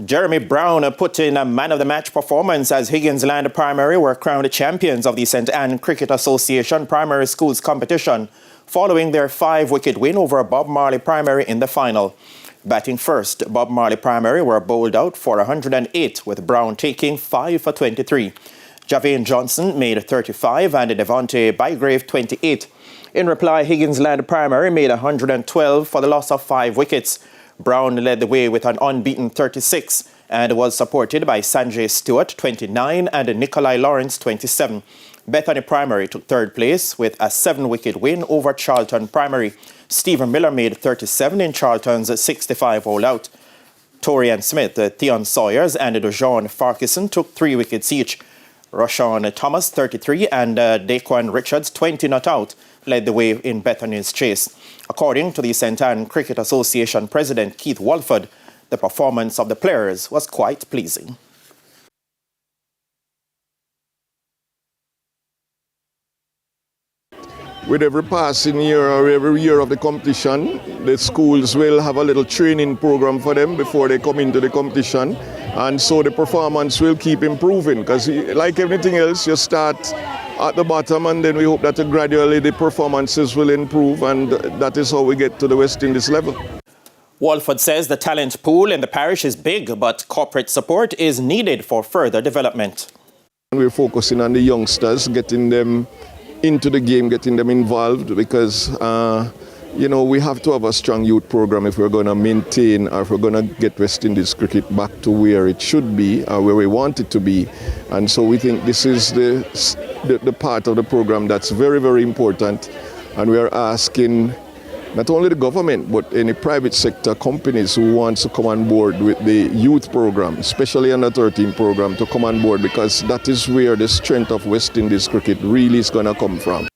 Jeremy Brown put in a man-of-the-match performance as Higgins Land Primary were crowned champions of the St. Anne Cricket Association Primary Schools competition following their 5-wicket win over Bob Marley Primary in the final. Batting first, Bob Marley Primary were bowled out for 108, with Brown taking 5 for 23. Javane Johnson made 35 and Devontae Bygrave 28. In reply, Higgins Land Primary made 112 for the loss of 5 wickets. Brown led the way with an unbeaten 36 and was supported by Sanjay Stewart 29 and Nikolai Lawrence 27. Bethany Primary took third place with a 7-wicket win over Charlton Primary. Stephen Miller made 37 in Charlton's 65 all-out. Torian Smith, Theon Sawyers and Dejan Farquharson took 3 wickets each. Roshan Thomas 33 and Daquan Richards 20 not out led the way in Bethany's chase. According to the St. Anne Cricket Association President Keith Walford, the performance of the players was quite pleasing. With every passing year or every year of the competition, the schools will have a little training program for them before they come into the competition. And so the performance will keep improving because like everything else, you start at the bottom and then we hope that gradually the performances will improve, and that is how we get to the West Indies level. Walford says the talent pool in the parish is big, but corporate support is needed for further development. We're focusing on the youngsters, getting them into the game, getting them involved, because we have to have a strong youth program if we're going to maintain or if we're going to get West Indies cricket back to where it should be or where we want it to be. And so we think this is the part of the program that's very, very important. And we are asking not only the government, but any private sector companies who want to come on board with the youth program, especially under 13 program, to come on board, because that is where the strength of West Indies cricket really is going to come from.